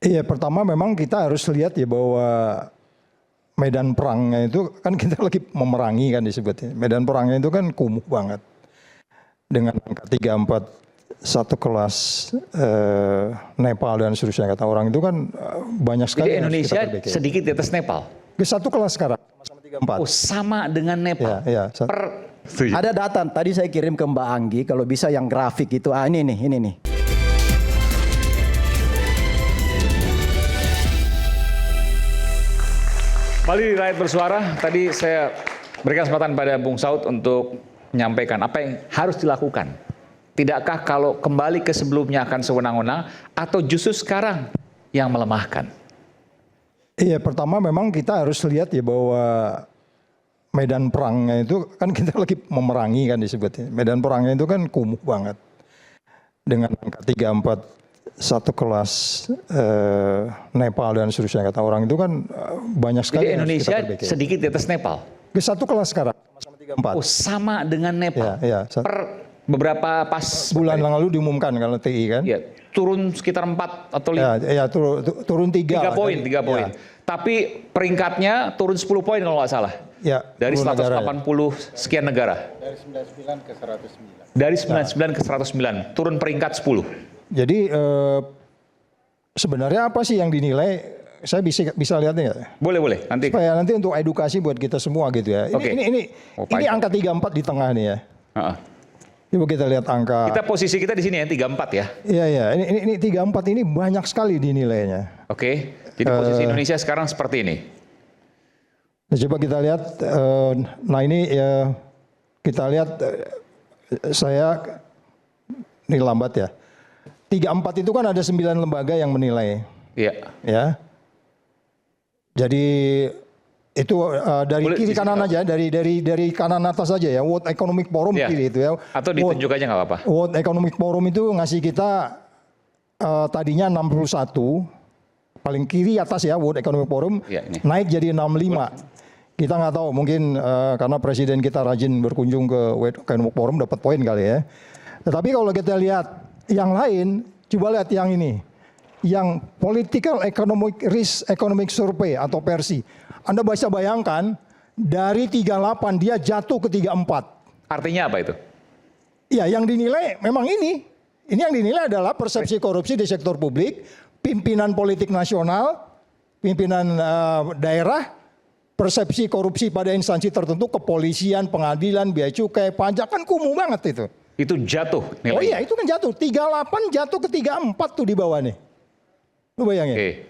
Iya, pertama memang kita harus lihat ya bahwa medan perangnya itu kan kita lagi memerangi kan disebutnya. Medan perangnya itu kan kumuh banget. Dengan angka 34 satu kelas Nepal dan seterusnya kata orang itu kan banyak sekali. Jadi Indonesia sedikit di atas Nepal. Ke satu kelas sekarang sama 34. Oh, sama dengan Nepal. Ya, ya. Ada data tadi saya kirim ke Mbak Anggi, kalau bisa yang grafik itu. Ini nih. Kembali di Rakyat Bersuara, tadi saya berikan kesempatan pada Bung Saud untuk menyampaikan apa yang harus dilakukan. Tidakkah kalau kembali ke sebelumnya akan sewenang-wenang atau justru sekarang yang melemahkan? Iya, pertama memang kita harus lihat ya bahwa medan perangnya itu kan kita lagi memerangi kan disebutnya. Medan perangnya itu kan kumuh banget. Dengan angka 34 satu kelas Nepal dan seterusnya kata orang itu kan banyak sekali. Jadi Indonesia sedikit di atas Nepal. Ke satu kelas sekarang sama 34. Oh, sama dengan Nepal. Ya. Per beberapa pas bulan lalu diumumkan kalau TI kan. Ya, turun sekitar 4 atau 5. Ya, turun 3 poin. Ya. Tapi peringkatnya turun 10 poin kalau nggak salah. Ya, dari 180 negara, sekian negara. Dari 99 ke 109. Dari 99 ke 109, turun peringkat 10. Jadi sebenarnya apa sih yang dinilai? Saya bisa lihatnya nggak? Boleh nanti. Supaya nanti untuk edukasi buat kita semua gitu ya. Ini angka 34 di tengah nih ya. Coba kita lihat angka. Posisi kita di sini ya 34 ya. Iya. Ini 34 ini banyak sekali dinilainya. Oke. Jadi posisi Indonesia sekarang seperti ini. Nah, coba kita lihat. Nah ini ya kita lihat. Saya ini lambat ya. 34 itu kan ada 9 lembaga yang menilai. Iya. Ya. Jadi itu dari kiri kanan aja, dari kanan atas aja ya. World Economic Forum kiri itu ya. Atau ditunjuk aja nggak apa-apa. World Economic Forum itu ngasih kita tadinya 61, paling kiri atas ya World Economic Forum, naik jadi 65. Kita nggak tahu mungkin karena presiden kita rajin berkunjung ke World Economic Forum dapat poin kali ya. Tetapi kalau kita lihat yang lain, coba lihat yang ini. Yang Political Economic Risk Economic Survey atau PERSI. Anda bisa bayangkan dari 38 dia jatuh ke 34. Artinya apa itu? Ya, yang dinilai memang ini. Ini yang dinilai adalah persepsi korupsi di sektor publik, pimpinan politik nasional, pimpinan daerah, persepsi korupsi pada instansi tertentu, kepolisian, pengadilan, bea cukai, pajak, kan kumuh banget itu. Itu jatuh nilainya. Oh iya, itu kan jatuh. 38 jatuh ke 34 tuh di bawah nih. Lu bayangin.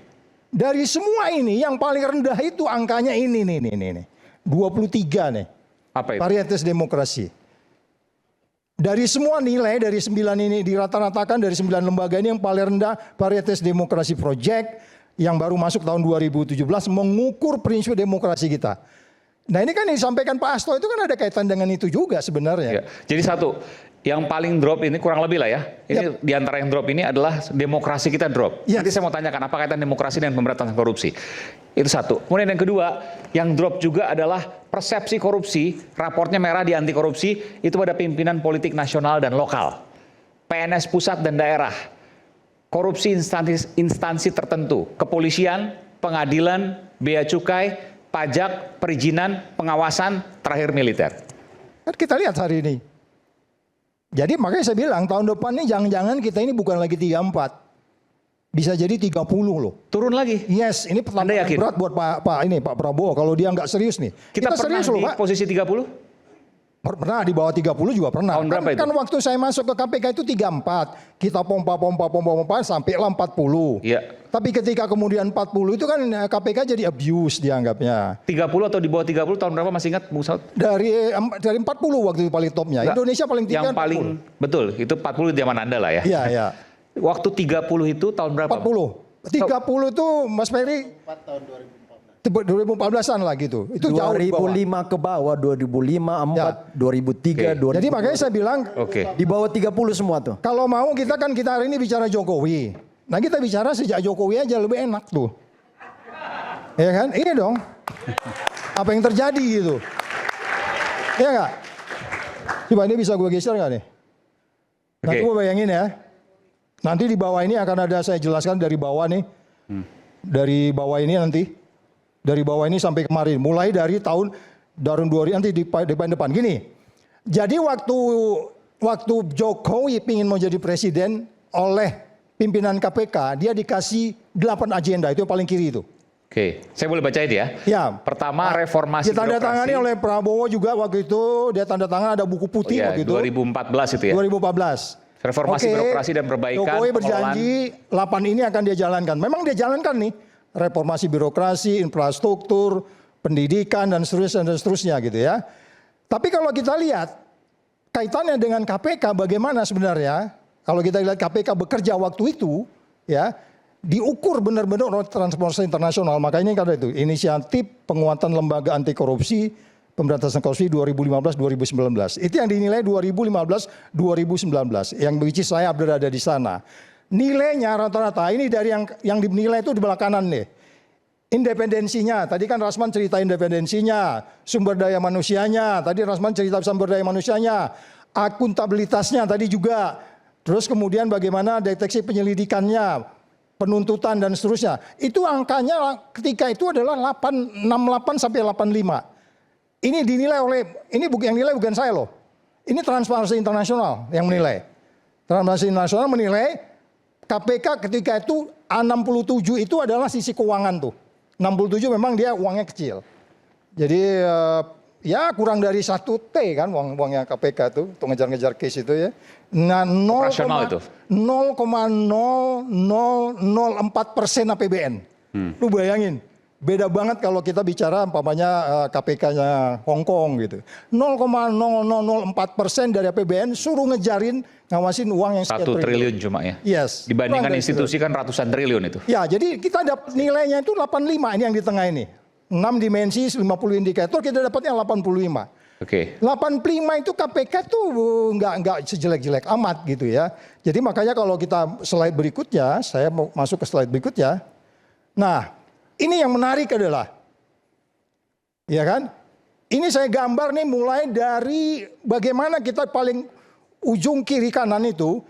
Dari semua ini yang paling rendah itu angkanya ini nih. 23 nih. Apa itu? Varietas demokrasi. Dari semua nilai dari 9 ini dirata-ratakan dari 9 lembaga ini yang paling rendah Varietas Demokrasi Project yang baru masuk tahun 2017 mengukur prinsip demokrasi kita. Nah ini kan yang disampaikan Pak Hasto itu kan ada kaitan dengan itu juga sebenarnya. Ya. Jadi satu, yang paling drop ini kurang lebih lah ya. Ini di antara yang drop ini adalah demokrasi kita drop. Nanti saya mau tanyakan apa kaitan demokrasi dan pemberantasan korupsi. Itu satu. Kemudian yang kedua, yang drop juga adalah persepsi korupsi, raportnya merah di anti korupsi, itu pada pimpinan politik nasional dan lokal. PNS pusat dan daerah. Korupsi instansi tertentu, kepolisian, pengadilan, bea cukai, pajak, perizinan, pengawasan, terakhir militer. Kan kita lihat hari ini. Jadi makanya saya bilang tahun depan ini jangan-jangan kita ini bukan lagi 34. Bisa jadi 30 loh. Turun lagi? Yes, ini pertanyaan berat buat Pak Prabowo kalau dia nggak serius nih. Kita serius loh Pak. Posisi 30? Pernah di bawah 30 juga pernah. Tahun berapa itu? Kan waktu saya masuk ke KPK itu 34. Kita pompa sampai lah 40. Iya. Tapi ketika kemudian 40 itu kan KPK jadi abuse dianggapnya. 30 atau di bawah 30 tahun berapa masih ingat Bung Saud? Dari 40 waktu itu paling topnya. Indonesia paling tinggi. Yang paling 40. Betul, itu 40 zaman Anda lah ya. Iya. Waktu 30 itu tahun berapa? 40. 30 itu Mas Ferry 4 tahun 2014. 2014-an lah gitu. Itu 2005 jauh di bawah. ke bawah, 2005, 4, 2003, 2000. Jadi makanya saya bilang di bawah 30 semua tuh. Kalau mau kita hari ini bicara Jokowi. Nah kita bicara sejak Jokowi aja lebih enak tuh. Ya kan? Iya dong. Apa yang terjadi gitu. Iya nggak? Coba ini bisa gue geser nggak nih? Nanti gue bayangin ya. Nanti di bawah ini akan ada saya jelaskan dari bawah nih. Dari bawah ini nanti, dari bawah ini sampai kemarin, mulai dari tahun 2000 nanti di depan gini. Jadi waktu Jokowi ingin mau jadi presiden oleh pimpinan KPK, dia dikasih 8 agenda, itu yang paling kiri itu. Oke, saya boleh baca itu ya? Ya. Pertama, reformasi ditandatangani oleh Prabowo juga waktu itu, dia tanda tangan ada buku putih waktu itu. 2014 itu ya? 2014. Reformasi birokrasi dan perbaikan. Jokowi berjanji 8 ini akan dia jalankan. Memang dia jalankan nih. Reformasi birokrasi, infrastruktur, pendidikan dan seterusnya gitu ya. Tapi kalau kita lihat kaitannya dengan KPK bagaimana sebenarnya? Kalau kita lihat KPK bekerja waktu itu ya, diukur benar-benar oleh Transparansi Internasional. Makanya kan itu inisiatif penguatan lembaga anti korupsi pemberantasan korupsi 2015-2019. Itu yang dinilai 2015-2019. Yang which is saya berada di sana. Nilainya rata-rata ini dari yang dinilai itu di belah kanan nih. Independensinya, tadi kan Rasman cerita independensinya, sumber daya manusianya, tadi Rasman cerita sumber daya manusianya, akuntabilitasnya tadi juga. Terus kemudian bagaimana deteksi penyelidikannya, penuntutan dan seterusnya. Itu angkanya ketika itu adalah 68 sampai 85. Ini dinilai oleh, ini yang nilai bukan saya loh. Ini Transparansi Internasional yang menilai. Transparansi Internasional menilai KPK ketika itu 67 itu adalah sisi keuangan tuh. 67 memang dia uangnya kecil. Jadi ya kurang dari 1 T kan uangnya KPK tuh untuk ngejar-ngejar case itu ya. Nah 0,0004% APBN. Lu bayangin. Beda banget kalau kita bicara umpamanya KPK-nya Hong Kong gitu. 0,0004% dari APBN suruh ngejarin ngawasin uang yang 1 triliun cuma ya. Yes. Dibandingkan institusi kan ratusan triliun itu. Ya, jadi kita dapat nilainya itu 85 ini yang di tengah ini. 6 dimensi, 50 indikator, kita dapatnya 85. Oke. 85 itu KPK tuh nggak sejelek-jelek amat gitu ya. Jadi makanya kalau kita slide berikutnya, saya mau masuk ke slide berikutnya. Nah, ini yang menarik adalah, ya kan? Ini saya gambar nih mulai dari bagaimana kita paling ujung kiri kanan itu,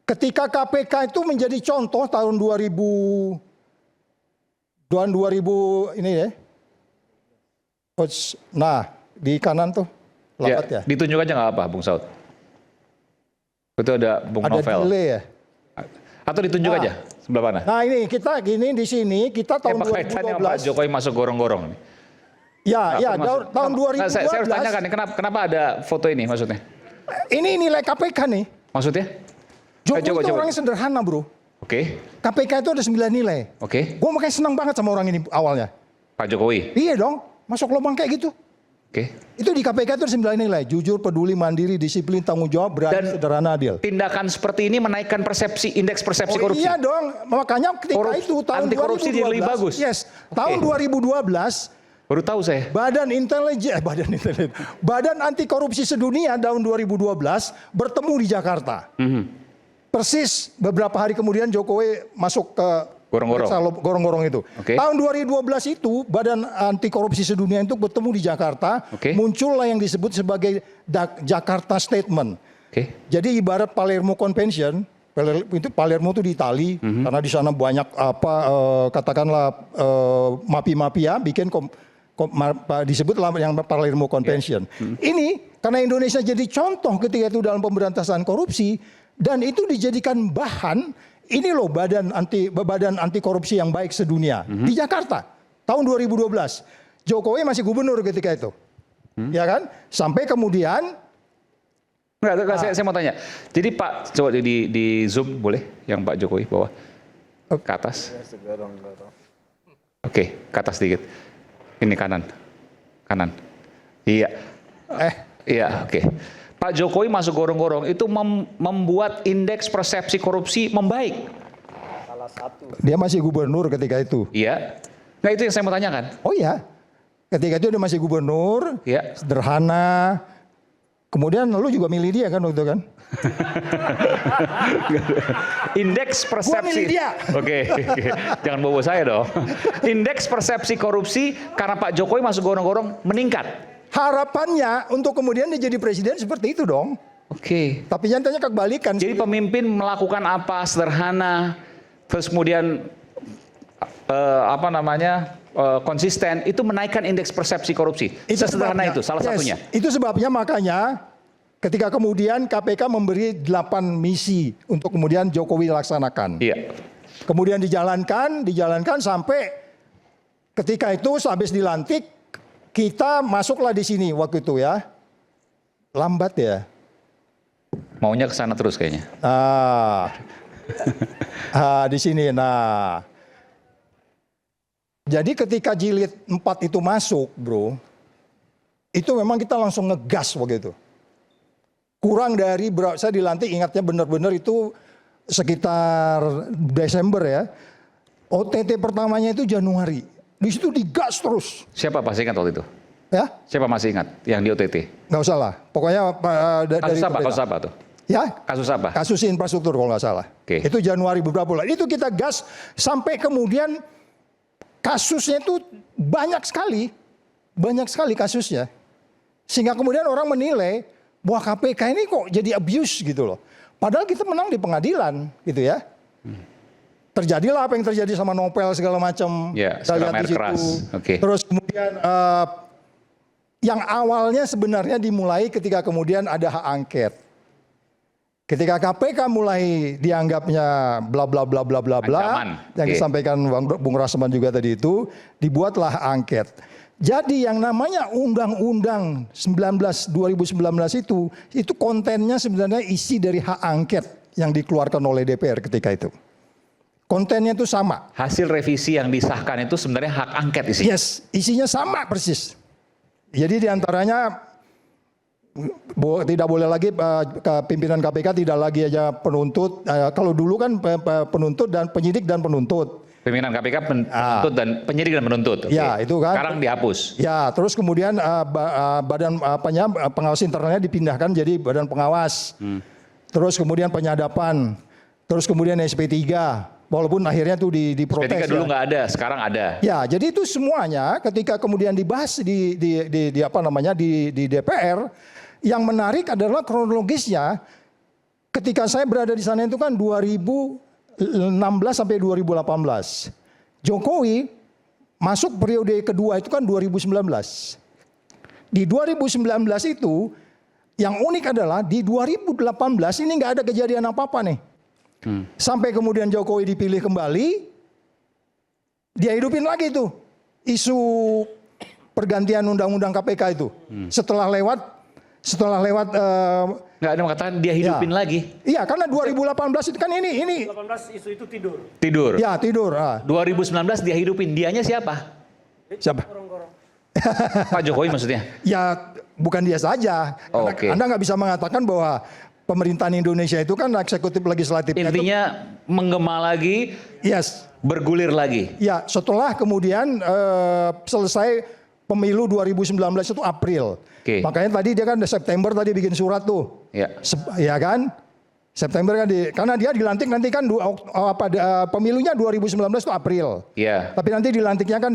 ketika KPK itu menjadi contoh tahun 2000 ini ya. Nah, di kanan tuh lambat ya. Ditunjuk aja nggak apa, Bung Saud? Itu ada Bung Novel. Ada delay ya. Atau ditunjuk aja sebelah mana? Nah ini kita gini di sini kita tahun 2012. Pak Jokowi masuk gorong-gorong nih. Ya, ya tahun 2012. Nah, saya harus tanyakan nih, kenapa ada foto ini maksudnya? Ini nilai KPK nih. Maksudnya? Jokowi itu orangnya sederhana bro. Oke. KPK itu ada 9 nilai. Oke. Gue makanya senang banget sama orang ini awalnya. Pak Jokowi? Iya dong, masuk lubang kayak gitu. Oke. Itu di KPK itu ada 9 nilai. Jujur, peduli, mandiri, disiplin, tanggung jawab, berani, sederhana, adil. Tindakan seperti ini menaikkan indeks persepsi korupsi. Iya dong, makanya ketika itu tahun anti korupsi 2012. lebih bagus. Yes, tahun 2012. Baru tahu saya. Badan Anti Korupsi Sedunia tahun 2012 bertemu di Jakarta. Persis beberapa hari kemudian Jokowi masuk ke gorong-gorong itu. Okay. Tahun 2012 itu Badan Anti Korupsi Sedunia itu bertemu di Jakarta. Muncullah yang disebut sebagai Jakarta Statement. Jadi ibarat Palermo Convention. Palermo itu di Itali karena di sana banyak katakanlah mafia bikin disebutlah yang Palermo Convention. Ini karena Indonesia jadi contoh ketika itu dalam pemberantasan korupsi dan itu dijadikan bahan ini loh badan anti korupsi yang baik sedunia di Jakarta tahun 2012. Jokowi masih gubernur ketika itu. Ya kan? Sampai kemudian saya mau tanya. Jadi Pak, coba di zoom boleh yang Pak Jokowi bawah ke atas. Oke, ke atas sedikit. Ini kanan. Iya. Iya, oke. Pak Jokowi masuk gorong-gorong itu membuat indeks persepsi korupsi membaik. Salah satu. Dia masih gubernur ketika itu. Iya. Nah itu yang saya mau tanyakan. Oh iya. Ketika itu dia masih gubernur. Iya. Sederhana. Kemudian lu juga milih dia kan waktu itu kan? Indeks persepsi. Gua milih dia. Oke. Jangan bawa saya dong. Indeks persepsi korupsi karena Pak Jokowi masuk gorong-gorong meningkat. Harapannya untuk kemudian dia jadi presiden seperti itu dong. Oke. Tapi nyatanya kebalikan. Jadi pemimpin melakukan apa sederhana, terus kemudian konsisten, itu menaikkan indeks persepsi korupsi. Sesederhana itu, salah satunya. Itu sebabnya makanya ketika kemudian KPK memberi 8 misi untuk kemudian Jokowi laksanakan. Iya. Kemudian dijalankan sampai ketika itu habis dilantik, kita masuklah di sini waktu itu ya. Lambat ya. Maunya ke sana terus kayaknya. Di sini. Nah, jadi ketika jilid 4 itu masuk, bro, itu memang kita langsung ngegas begitu. Kurang dari, saya dilantik ingatnya benar-benar itu sekitar Desember ya. OTT pertamanya itu Januari. Di situ digas terus. Siapa masih ingat waktu itu? Ya? Siapa masih ingat yang di OTT? Nggak usah lah. Pokoknya Kasus apa tuh? Ya? Kasus apa? Kasus infrastruktur kalau nggak salah. Oke. Itu Januari beberapa bulan. Itu kita gas sampai kemudian kasusnya itu banyak sekali kasusnya. Sehingga kemudian orang menilai bahwa KPK ini kok jadi abuse gitu loh. Padahal kita menang di pengadilan gitu ya. Terjadilah apa yang terjadi sama Nopel segala macam. Ya, segala air keras. Okay. Terus kemudian yang awalnya sebenarnya dimulai ketika kemudian ada hak angket. Ketika KPK mulai dianggapnya bla bla bla bla bla bla yang disampaikan Bung Rasman juga tadi itu, dibuatlah hak angket. Jadi yang namanya Undang-Undang 2019 itu kontennya sebenarnya isi dari hak angket yang dikeluarkan oleh DPR ketika itu. Kontennya itu sama. Hasil revisi yang disahkan itu sebenarnya hak angket isinya. Yes, isinya sama persis. Jadi diantaranya tidak boleh lagi pimpinan KPK tidak lagi aja penuntut. Kalau dulu kan penuntut dan penyidik dan penuntut. Pimpinan KPK penuntut dan penyidik dan penuntut. Ya, itu kan. Sekarang dihapus. Ya, terus kemudian badan pengawas internalnya dipindahkan jadi badan pengawas. Terus kemudian penyadapan. Terus kemudian SP3. Walaupun akhirnya tuh diprotes. SP3 dulu nggak ada, sekarang ada. Ya, jadi itu semuanya ketika kemudian dibahas di DPR, yang menarik adalah kronologisnya. Ketika saya berada di sana itu kan 2016 sampai 2018. Jokowi masuk periode kedua itu kan 2019. Di 2019 itu yang unik adalah di 2018 ini nggak ada kejadian apa-apa nih. Sampai kemudian Jokowi dipilih kembali, dia hidupin lagi tuh isu pergantian undang-undang KPK itu. Setelah lewat nggak ada yang mengatakan dia hidupin lagi. Iya, karena 2018 itu kan ini 18 isu itu tidur. Tidur. Ya, tidur. 2019 dia hidupin, dianya siapa? Siapa? Pak Jokowi maksudnya? Ya, bukan dia saja. Oke. Anda nggak bisa mengatakan bahwa pemerintahan Indonesia itu kan eksekutif legislatif. Intinya menggema lagi, yes, bergulir lagi. Ya, setelah kemudian selesai pemilu 2019 itu April. Okay. Makanya tadi dia kan September tadi bikin surat tuh. Ya. Ya kan? September kan karena dia dilantik nanti kan pemilunya 2019 itu April. Iya. Tapi nanti dilantiknya kan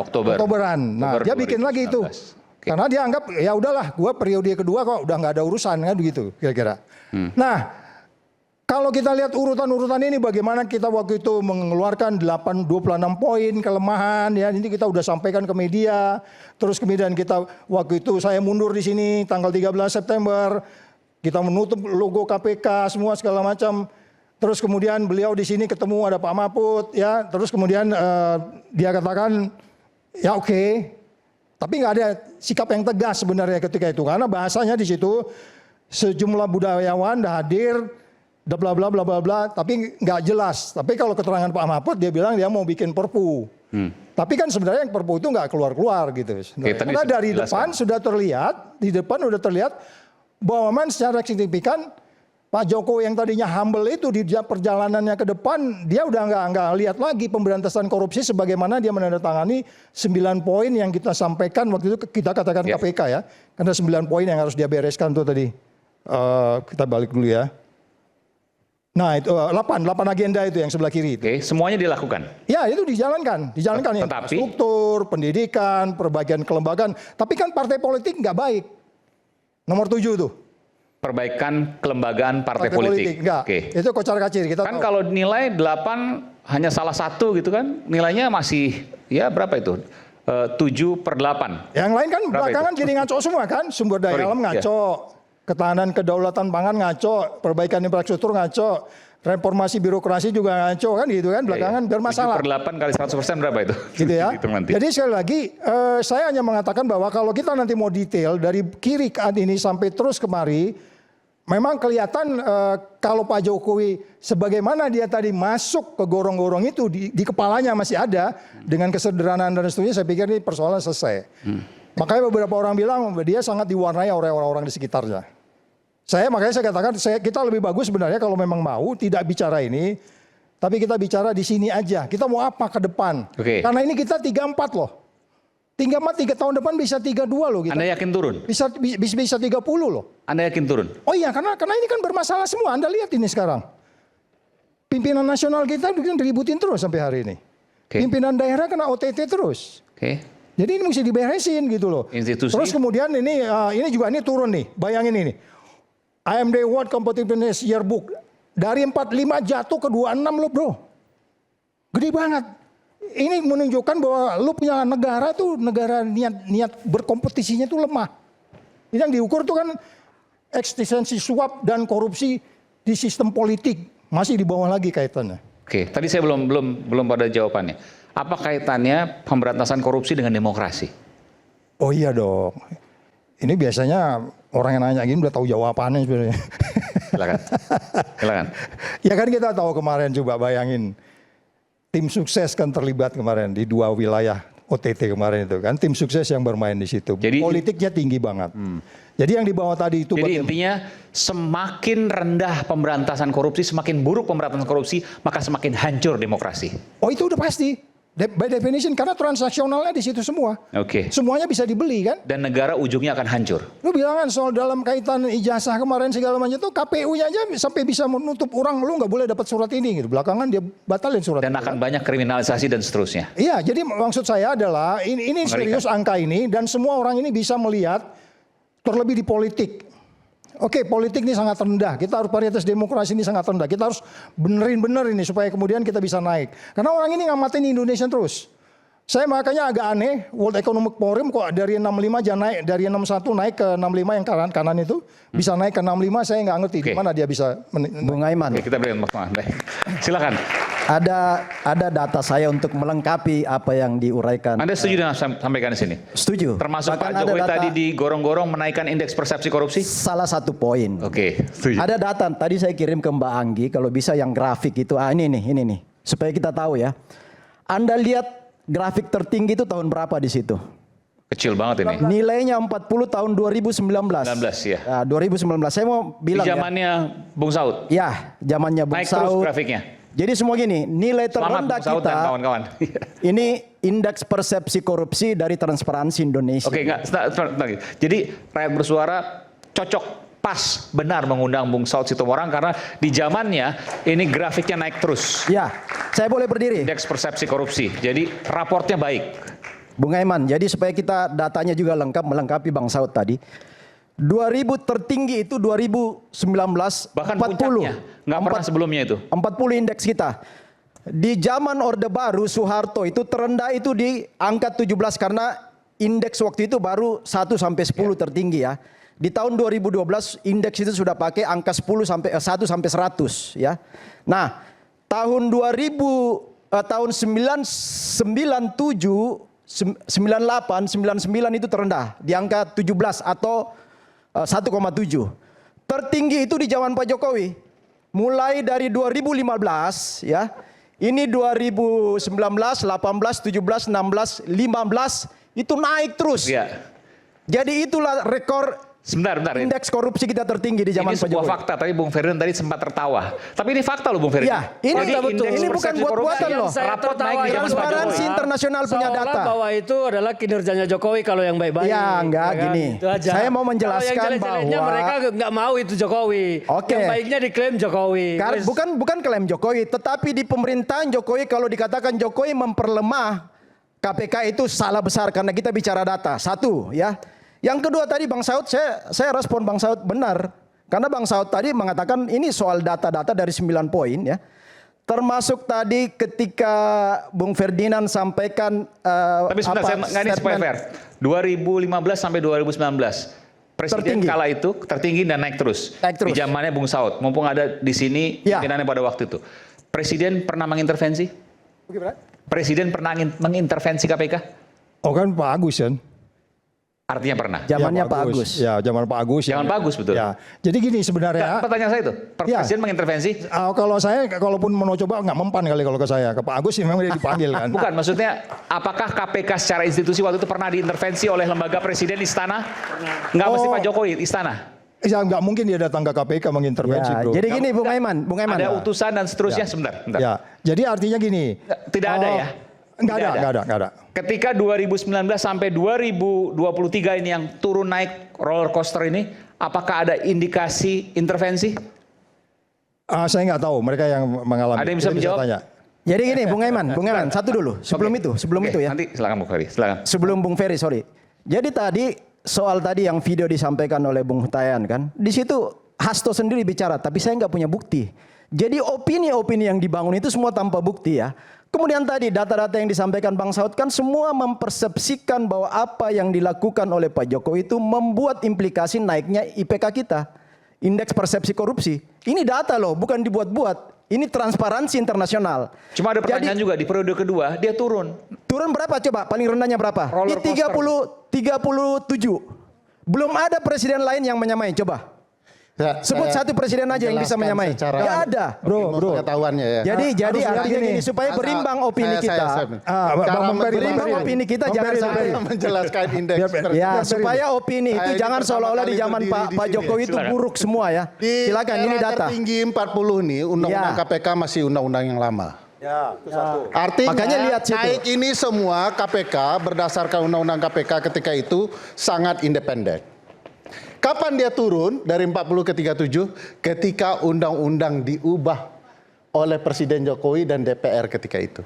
Oktoberan. Nah, dia bikin 2019 lagi itu. Okay. Karena dia anggap ya udahlah, gua periode kedua kok udah nggak ada urusan kan begitu kira-kira. Nah, kalau kita lihat urutan-urutan ini bagaimana kita waktu26 poin kelemahan ya, ini kita udah sampaikan ke media. Terus kemudian kita waktu itu saya mundur di sini tanggal 13 September. Kita menutup logo KPK semua segala macam. Terus kemudian beliau di sini ketemu ada Pak Mahfud ya. Terus kemudian dia katakan ya oke. Tapi nggak ada sikap yang tegas sebenarnya ketika itu, karena bahasanya di situ sejumlah budayawan dah hadir, bla bla bla bla bla, tapi nggak jelas. Tapi kalau keterangan Pak Mahfud dia bilang dia mau bikin perpu. Tapi kan sebenarnya yang perpu itu nggak keluar gitu. Karena dari depan sudah terlihat, di depan sudah terlihat bahwa memang secara signifikan Pak Jokowi yang tadinya humble itu di perjalanannya ke depan dia udah nggak lihat lagi pemberantasan korupsi sebagaimana dia menandatangani 9 poin yang kita sampaikan waktu itu kita katakan KPK ya, karena 9 poin yang harus dia bereskan tuh tadi. Kita balik dulu ya. Nah itu 8 agenda itu yang sebelah kiri itu. Oke, semuanya dilakukan. Ya itu dijalankan ya. Struktur, pendidikan, perbaikan kelembagaan. Tapi kan partai politik nggak baik. Nomor 7 tuh. perbaikan kelembagaan partai politik. Enggak. Oke. Itu kocar-kacir kita Kan tahu. kalau nilai 8 hanya salah satu gitu kan, nilainya masih ya berapa itu? 7/8. Yang lain kan Berapa belakangan jadi ngaco semua kan, sumber daya alam ngaco, ketahanan kedaulatan pangan ngaco, perbaikan infrastruktur ngaco, reformasi birokrasi juga ngaco kan gitu kan, belakangan bermasalah. 7/8 kali 100% berapa itu? Gitu ya. Hitung nanti. Jadi sekali lagi saya hanya mengatakan bahwa kalau kita nanti mau detail dari kiri ke ini sampai terus kemari, memang kelihatan kalau Pak Jokowi sebagaimana dia tadi masuk ke gorong-gorong itu di kepalanya masih ada dengan kesederhanaan dan seterusnya, saya pikir ini persoalan selesai. Makanya beberapa orang bilang dia sangat diwarnai oleh orang-orang di sekitarnya. Makanya saya katakan kita lebih bagus sebenarnya kalau memang mau tidak bicara ini, tapi kita bicara di sini aja. Kita mau apa ke depan? Oke. Karena ini kita 34 loh. 3 tahun depan bisa 32 loh kita. Anda yakin turun? Bisa 30 loh. Anda yakin turun? Oh iya, karena ini kan bermasalah semua. Anda lihat ini sekarang. Pimpinan nasional kita diributin terus sampai hari ini. Oke. Pimpinan daerah kena OTT terus. Oke. Jadi ini mesti diberesin gitu loh. Institusi. Terus kemudian ini juga ini turun nih. Bayangin ini. IMD World Competitiveness Yearbook. Dari 45 jatuh ke 26 loh bro. Gede banget. Ini menunjukkan bahwa lu punya negara tuh, negara niat berkompetisinya tuh lemah. Ini yang diukur tuh kan eksistensi suap dan korupsi di sistem politik masih di bawah lagi kaitannya. Oke, tadi saya belum pada jawabannya. Apa kaitannya pemberantasan korupsi dengan demokrasi? Oh iya dong. Ini biasanya orang yang nanya gini udah tahu jawabannya sebenarnya. Silakan. Ya kan kita tahu kemarin, coba bayangin. Tim sukses kan terlibat kemarin di 2 wilayah OTT kemarin itu kan. Tim sukses yang bermain di situ. Jadi, politiknya tinggi banget. Jadi yang di bawah tadi itu. Jadi intinya semakin rendah pemberantasan korupsi, semakin buruk pemberantasan korupsi, maka semakin hancur demokrasi. Oh itu udah pasti. By definition karena transaksionalnya di situ semua. Oke. Semuanya bisa dibeli kan. Dan negara ujungnya akan hancur. Lu bilang kan soal dalam kaitan ijazah kemarin segala macam itu KPU-nya aja sampai bisa menutup orang, lu nggak boleh dapat surat ini gitu. Belakangan dia batalin surat. Dan akan banyak kriminalisasi dan seterusnya. Iya, jadi maksud saya adalah ini serius angka ini dan semua orang ini bisa melihat terlebih di politik. Oke, politik ini sangat rendah. Kita harus varietas demokrasi ini sangat rendah. Kita harus bener ini supaya kemudian kita bisa naik. Karena orang ini ngamatin Indonesia terus. Saya makanya agak aneh, World Economic Forum kok dari 65 aja naik, dari 61 naik ke 65 yang kanan itu bisa naik ke 65, saya nggak ngerti di mana dia bisa. Bung Aiman. Oke, kita berikan Mas Mahan. Silakan. Ada data saya untuk melengkapi apa yang diuraikan. Anda setuju dengan sampaikan di sini? Setuju. Termasuk Bahkan Pak Jokowi tadi digorong-gorong menaikkan indeks persepsi korupsi? Salah satu poin. Oke, setuju. Ada data tadi saya kirim ke Mbak Anggi, kalau bisa yang grafik itu. Ini nih, supaya kita tahu ya. Anda lihat grafik tertinggi itu tahun berapa di situ? Kecil banget ini. Nilainya 40 tahun 2019. 19 ya. Nah, 2019. Saya mau bilang di zamannya Bung Saud. Ya, zamannya Bung Naik Saud. terus grafiknya. Jadi semua gini, nilai terendah Bung Saud kita. dan kawan-kawan. Ini indeks persepsi korupsi dari Transparansi Indonesia. Oke, enggak. Sebentar. Jadi rakyat bersuara cocok pas benar mengundang Bung Saud Sitomorang karena di zamannya ini grafiknya naik terus. Ya, saya boleh berdiri. Indeks persepsi korupsi. Jadi raportnya baik. Bung Aiman, jadi supaya kita datanya juga lengkap melengkapi Bang Saud tadi. 2000 tertinggi itu 2019 Bahkan 40. puncaknya nggak pernah sebelumnya itu. 40 indeks kita. Di zaman Orde Baru Soeharto itu terendah itu di angka 17 karena indeks waktu itu baru 1 sampai 10 tertinggi ya. Di tahun 2012 indeks itu sudah pakai angka 1 sampai 100 ya. Nah, tahun 97 98, 99 itu terendah di angka 17 atau 1,7. Tertinggi itu di zaman Pak Jokowi. Mulai dari 2015 ya. Ini 2019, 18, 17, 16, 15 itu naik terus. Ya. Jadi itulah rekor Sebentar. indeks korupsi kita tertinggi di zaman Ini Pak sebuah Jokowi. fakta, tapi Bung Ferdinand tadi sempat tertawa. Tapi ini fakta loh Bung Ferdinand. Ya, ini Jadi betul. indeks Ini bukan persepsi buat-buatan korupsi loh. yang raport naik di zaman Pak Transparansi Jokowi. Internasional punya Seolah data. bahwa itu adalah kinerjanya Jokowi kalau yang baik-baik. Ya, enggak kan? gini. Itu aja. Saya mau menjelaskan kalau yang jelek-jeleknya bahwa mereka enggak mau itu Jokowi. Oke. Yang baiknya diklaim Jokowi. Wes. Bukan klaim Jokowi, tetapi di pemerintahan Jokowi kalau dikatakan Jokowi memperlemah KPK itu salah besar karena kita bicara data. Satu ya. Yang kedua tadi Bang Saud, saya respon Bang Saud benar. Karena Bang Saud tadi mengatakan ini soal data-data dari 9 poin ya. Termasuk tadi ketika Bung Ferdinand sampaikan tapi sebentar, saya ini supaya fair. 2015 sampai 2019 Presiden kala itu tertinggi dan naik terus. Di zamannya Bung Saud, mumpung ada di sini pimpinannya pada waktu itu. Presiden pernah mengintervensi? Presiden pernah mengintervensi KPK? Oh kan Pak Agus kan? Artinya pernah. Zamannya Pak Agus. Ya, zaman Pak Agus. Zaman Pak Agus betul. Ya. Jadi gini sebenarnya. Pertanyaan saya itu, Presiden mengintervensi? Kalau saya, kalaupun mau coba nggak mempan kali kalau ke saya. Ke Pak Agus sih memang dia dipanggil kan. Bukan, maksudnya apakah KPK secara institusi waktu itu pernah diintervensi oleh lembaga Presiden Istana? Nggak mesti Pak Jokowi, Istana? Ya nggak mungkin dia datang ke KPK mengintervensi, bro. Jadi gini Bung Aiman. Ada utusan dan seterusnya, sebentar. Ya, jadi artinya gini. Tidak ada ya? Nggak ada. Ketika 2019 sampai 2023 ini yang turun naik roller coaster ini, apakah ada indikasi intervensi? Saya nggak tahu, mereka yang mengalami. Ada yang bisa menjawab? Tanya. Jadi gini Bung Aiman, satu dulu. Sebelum itu ya. Nanti silakan Bung Ferry, silakan. Sebelum Bung Ferry, sorry. Jadi tadi soal tadi yang video disampaikan oleh Bung Hutayan kan, di situ Hasto sendiri bicara, tapi saya nggak punya bukti. Jadi opini-opini yang dibangun itu semua tanpa bukti ya. Kemudian tadi data-data yang disampaikan Bang Saud kan semua mempersepsikan bahwa apa yang dilakukan oleh Pak Jokowi itu membuat implikasi naiknya IPK kita. Indeks persepsi korupsi. Ini data loh, bukan dibuat-buat. Ini transparansi internasional. Cuma ada pertanyaan juga, di periode kedua dia turun. Turun berapa coba? Paling rendahnya berapa? Roller Di 37. Belum ada presiden lain yang menyamai, coba. Sebut satu presiden aja yang bisa menyamai. Nggak ada. Bro. Jadi Pengetahuannya artinya gini, supaya berimbang opini kita. Berimbang opini kita jangan sampai menjelaskan indeks. Ya, supaya opini itu jangan seolah-olah di zaman Pak Jokowi itu buruk semua ya. Silakan, ini data. Tertinggi 40 nih, undang-undang KPK masih undang-undang yang lama. Ya, artinya makanya lihat situ. naik ini semua KPK berdasarkan undang-undang KPK ketika itu sangat independen. Kapan dia turun dari 40 ke 37? Ketika undang-undang diubah oleh Presiden Jokowi dan DPR ketika itu.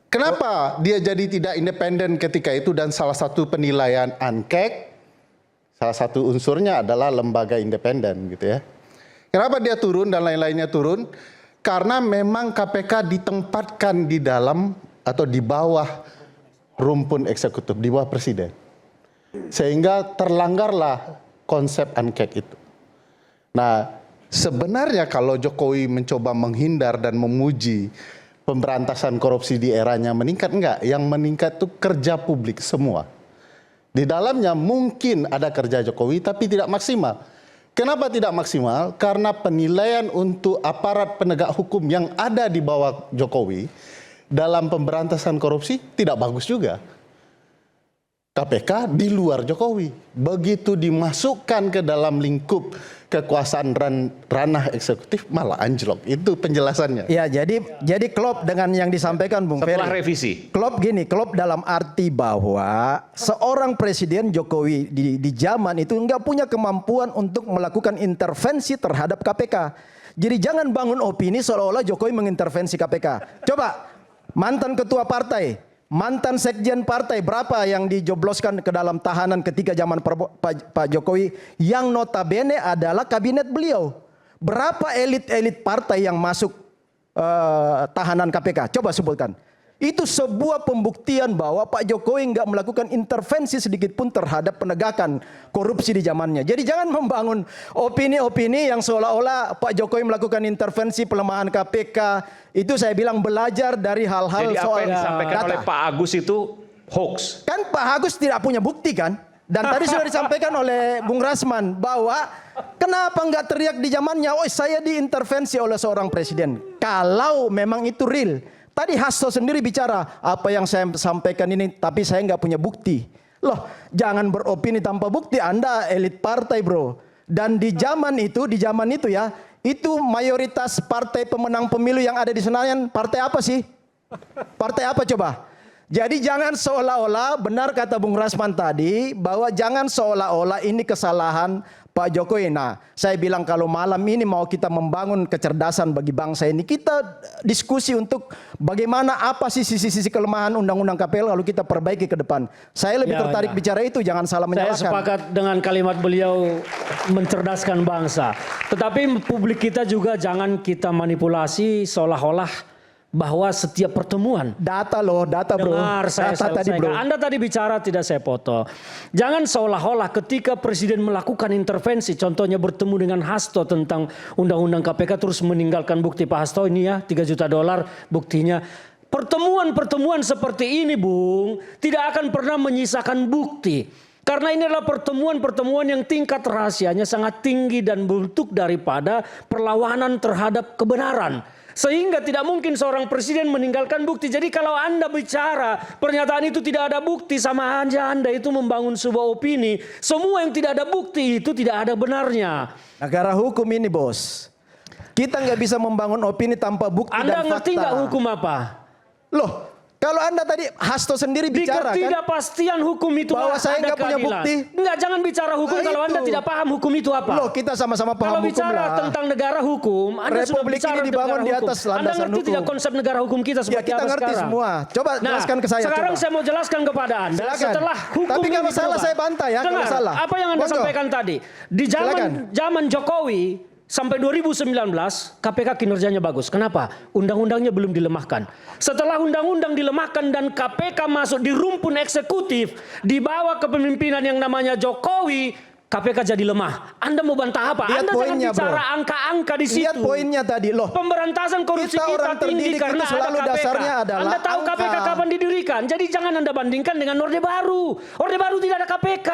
Kenapa dia jadi tidak independen ketika itu dan salah satu penilaian ANKEK, salah satu unsurnya adalah lembaga independen gitu ya. Kenapa dia turun dan lain-lainnya turun? Karena memang KPK ditempatkan di dalam atau di bawah rumpun eksekutif, di bawah Presiden. Sehingga terlanggarlah konsep ANKEK itu. Nah, sebenarnya kalau Jokowi mencoba menghindar dan memuji pemberantasan korupsi di eranya meningkat, enggak. Yang meningkat itu kerja publik semua. Di dalamnya mungkin ada kerja Jokowi tapi tidak maksimal. Kenapa tidak maksimal? Karena penilaian untuk aparat penegak hukum yang ada di bawah Jokowi dalam pemberantasan korupsi tidak bagus juga. KPK di luar Jokowi. Begitu dimasukkan ke dalam lingkup kekuasaan ranah eksekutif malah anjlok. Itu penjelasannya. Ya, jadi klop dengan yang disampaikan Bung Ferry. Setelah revisi. Klop dalam arti bahwa seorang Presiden Jokowi di zaman itu nggak punya kemampuan untuk melakukan intervensi terhadap KPK. Jadi jangan bangun opini seolah-olah Jokowi mengintervensi KPK. Coba mantan ketua partai, mantan sekjen partai berapa yang dijobloskan ke dalam tahanan ketika zaman Pak Jokowi yang notabene adalah kabinet beliau. Berapa elit-elit partai yang masuk tahanan KPK? Coba sebutkan. Itu sebuah pembuktian bahwa Pak Jokowi nggak melakukan intervensi sedikit pun terhadap penegakan korupsi di zamannya. Jadi jangan membangun opini-opini yang seolah-olah Pak Jokowi melakukan intervensi pelemahan KPK. Itu saya bilang belajar dari hal-hal soal. Jadi apa yang disampaikan data. oleh Pak Agus itu hoax? Kan Pak Agus tidak punya bukti kan? Dan tadi sudah disampaikan oleh Bung Rasman bahwa kenapa nggak teriak di zamannya, oh saya diintervensi oleh seorang presiden. Kalau memang itu real. Tadi Hasto sendiri bicara, apa yang saya sampaikan ini tapi saya nggak punya bukti. Loh, jangan beropini tanpa bukti, Anda elit partai bro. Dan di zaman itu ya, itu mayoritas partai pemenang pemilu yang ada di Senayan, partai apa sih? Partai apa coba? Jadi jangan seolah-olah, benar kata Bung Rasman tadi, bahwa jangan seolah-olah ini kesalahan Pak Jokowi. Nah, saya bilang kalau malam ini mau kita membangun kecerdasan bagi bangsa ini, kita diskusi untuk bagaimana apa sih sisi-sisi kelemahan Undang-Undang KPK lalu kita perbaiki ke depan. Saya lebih tertarik bicara itu, jangan salah menyalahkan. Saya sepakat dengan kalimat beliau mencerdaskan bangsa. Tetapi publik kita juga jangan kita manipulasi seolah-olah bahwa setiap pertemuan Data loh, data bro. dengar saya Data tadi bro. Anda tadi bicara tidak saya potong. Jangan seolah-olah ketika presiden melakukan intervensi, contohnya bertemu dengan Hasto tentang undang-undang KPK terus meninggalkan bukti. Pak Hasto ini ya $3 juta buktinya. Pertemuan-pertemuan seperti ini Bung tidak akan pernah menyisakan bukti. Karena ini adalah pertemuan-pertemuan yang tingkat rahasianya sangat tinggi dan bentuk daripada perlawanan terhadap kebenaran. Sehingga tidak mungkin seorang presiden meninggalkan bukti. Jadi kalau Anda bicara pernyataan itu tidak ada bukti, sama aja Anda itu membangun sebuah opini. Semua yang tidak ada bukti itu tidak ada benarnya. Negara hukum ini bos. Kita nggak bisa membangun opini tanpa bukti dan fakta. Anda ngerti nggak hukum apa? Loh, kalau Anda tadi Hasto sendiri Di bicara kan ketidakpastian hukum itu bahwa saya ada nggak punya keadilan. bukti. Enggak, jangan bicara hukum Nah, kalau itu. Anda tidak paham hukum itu apa. Loh, kita sama-sama paham Kalau hukum bicara lah. tentang negara hukum, Anda sudah Republik bicara ini dibangun negara di hukum. atas landasan Anda ngerti hukum. tidak konsep negara hukum kita Ya seperti kita apa ngerti sekarang? semua. Coba jelaskan ke saya. Sekarang coba. saya mau jelaskan kepada Anda. Silakan. Setelah hukum Tapi kalau ini salah berubah. saya bantah ya, kalau Dengar, salah. apa yang Anda Monggo. sampaikan tadi. Di zaman Jokowi sampai 2019 KPK kinerjanya bagus. Kenapa? Undang-undangnya belum dilemahkan. Setelah undang-undang dilemahkan dan KPK masuk di rumpun eksekutif di bawah kepemimpinan yang namanya Jokowi, KPK jadi lemah. Anda mau bantah apa? Lihat Anda jangan poinnya, bicara bro. angka-angka di situ. Lihat poinnya tadi loh. Pemberantasan korupsi Kita kita orang tinggi terdidik karena itu selalu ada KPK. dasarnya adalah Anda tahu angka. KPK kapan didirikan? Jadi jangan Anda bandingkan dengan Orde Baru. Orde Baru tidak ada KPK.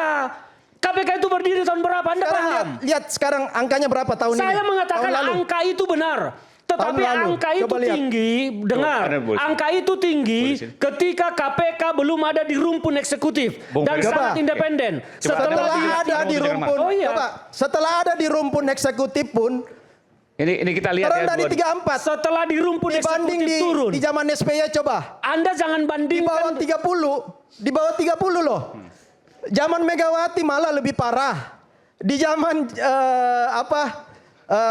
KPK itu berdiri tahun berapa? Anda Sekarang paham? lihat sekarang angkanya berapa tahun ini? Saya mengatakan Tahun lalu. angka itu benar. Tetapi Tahun lalu. angka itu Coba lihat. tinggi, dengar, Ada boleh. angka itu tinggi ketika KPK belum ada di rumpun eksekutif Bung dan Ferry. sangat Coba. independen. Setelah ada di rumpun, Oh iya. coba, setelah ada di rumpun eksekutif pun Ini kita lihat terendah ya. di 34. Setelah di rumpun Dibanding eksekutif turun. di zaman SBY coba. Anda jangan Di bawah bandingkan 30, di bawah 30 loh. Zaman Megawati malah lebih parah. Di zaman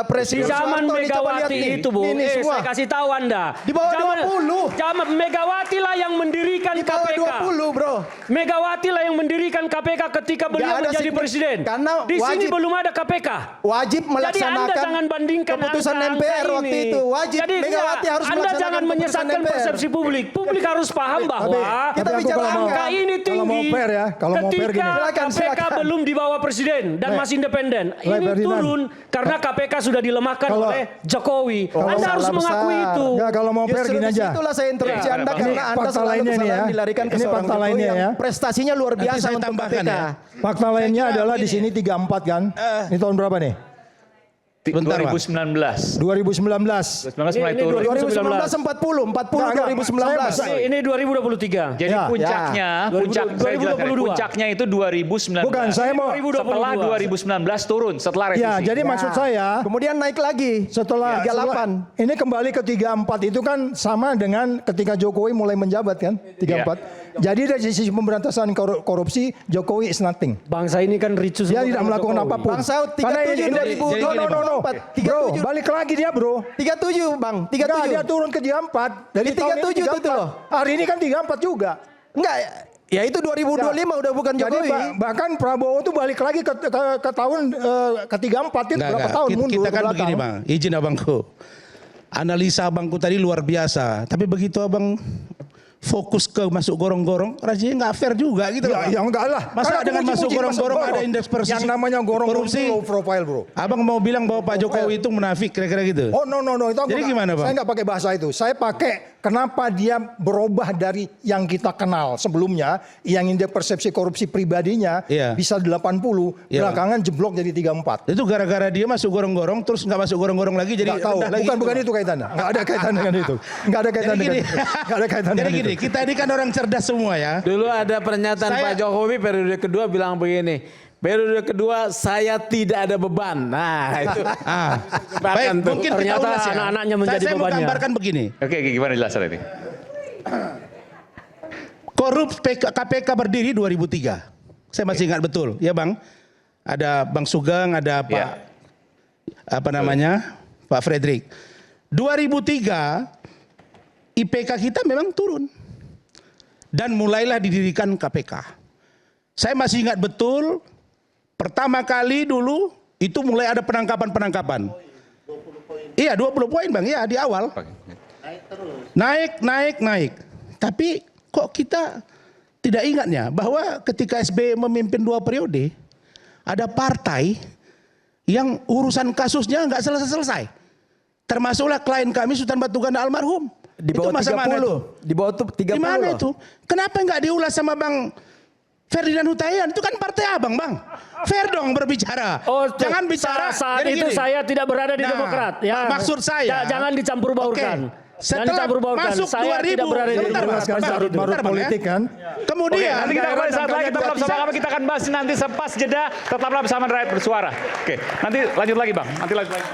Presiden Di zaman Soeharto, coba lihat Megawati nih. itu, Bu. Ini semua. Saya kasih tahu Anda. Di bawah 20. Zaman Megawati lah yang mendirikan Di bawah KPK. 20 bro. Megawati lah yang mendirikan KPK ketika beliau ada menjadi signifikan- presiden. karena Di sini wajib- belum ada KPK. Wajib Jadi Anda melaksanakan jangan bandingkan keputusan angka-angka MPR waktu ini. itu. Wajib Jadi Megawati harus Anda melaksanakan jangan keputusan menyesatkan MPR. persepsi publik. Publik harus paham bahwa kita aku bicara kalau mau- angka ini kalau mau tinggi fair ya, kalau mau fair gini. ketika Silakan, KPK silakan. belum di bawah presiden dan masih independen. Ini Ferdinand. turun karena KPK sudah dilemahkan Kalau- oleh Jokowi. Oh, Anda harus salah mengakui besar. itu. Enggak, kalau mau fair Justru gini aja. disitulah saya interupsi Ya, Anda ini karena Anda fakta selalu lainnya nih kesalahan ya. dilarikan ke Ini seorang fakta Jokowi lainnya yang ya. prestasinya luar Nanti biasa saya untuk tambahkan KPK. ya. Fakta lainnya kira adalah di begini. sini 34 kan? Ini tahun berapa nih? Bentar, Bang. 2019. 2019. 2019 mulai Ini turun. 2019 40, 40 Enggak, 2019. Ini 2023. Jadi Ya. puncaknya, puncak, saya jelaskan, 2022. puncaknya itu 2019. Bukan, saya mau 2022. Setelah 2019 turun, setelah revisi. Ya, jadi maksud saya Kemudian naik lagi. setelah 38. ini kembali ke 34 itu kan sama dengan ketika Jokowi mulai menjabat kan 34. Jadi dari sisi pemberantasan korupsi Jokowi is nothing. Bangsa ini kan ricu Dia semua tidak karena melakukan Jokowi. apapun. Bang Saud, 37 Karena ini- 2024. no. 37. Bro, balik lagi dia bro. 37 Bang, Enggak, 37. dia turun ke 34. Dari Di tahun ini 37 itu 34. loh. Hari ini kan 34 juga. Enggak, ya itu 2025 udah bukan Jadi Jokowi. bahkan Prabowo tuh balik lagi ke tahun ke 34 itu berapa tahun mundur Kita kan ke belakang. begini bang, izin abangku. Analisa abangku tadi luar biasa. Tapi begitu abang fokus ke masuk gorong-gorong, rasanya nggak fair juga gitu loh. Ya enggak lah. Masa Kan aku dengan masuk muji-muji gorong-gorong masuk ada gorong. indeks persisi Yang namanya gorong-gorong korupsi. itu low profile bro. Abang mau bilang bahwa Pak Jokowi itu munafik kira-kira gitu. Oh no itu aku Jadi nggak- gimana, Bang? Saya nggak pakai bahasa itu. Saya pakai kenapa dia berubah dari yang kita kenal sebelumnya, yang indeks persepsi korupsi pribadinya Iya. bisa 80, Iya. belakangan jeblok jadi 34. Itu gara-gara dia masuk gorong-gorong terus nggak masuk gorong-gorong lagi jadi Nggak tahu, rendah lagi. bukan itu kaitannya. Nggak ada kaitan dengan itu. Nggak ada kaitan Jadi dengan gini. itu. Nggak ada kaitan Jadi dengan gini, itu. kita ini kan orang cerdas semua ya. Dulu ada pernyataan Saya- Pak Jokowi periode kedua bilang begini. Periode kedua saya tidak ada beban. Nah itu. Baik, mungkin kita Ternyata ulas ya. anak-anaknya menjadi Saya mau bebannya. gambarkan begini. Oke, gimana jelasan ini? KPK berdiri 2003. Saya masih ingat betul, ya Bang. ada Bang Sugeng, ada Pak apa namanya, Pak Frederick. 2003 IPK kita memang turun dan mulailah didirikan KPK. Saya masih ingat betul pertama kali dulu itu mulai ada penangkapan. Iya 20 poin Bang, ya di awal. Naik. Tapi kok kita tidak ingatnya bahwa ketika SBY memimpin 2 periode, ada partai yang urusan kasusnya nggak selesai. Termasuklah klien kami Sultan Batu Gana almarhum. Di bawah itu masa 30. mana itu? Di bawah 30. Di mana itu? Kenapa nggak diulas sama Bang Ferdinand Hutahian? Itu kan partai abang Bang. Fair dong berbicara. Oh, jangan bicara. Saat Jadi itu gini. saya tidak berada di Demokrat. Ya. Maksud saya. Jangan dicampur baurkan. Oke. Setelah masuk saya 2000, tidak berada di Demokrat. Marut politik kan. Kemudian Nanti kita kembali saat lagi, tetap bersama kami, kita akan bahas nanti sepas jeda, tetaplah bersama Rakyat Bersuara. Oke, nanti lanjut lagi Bang, nanti lanjut lagi.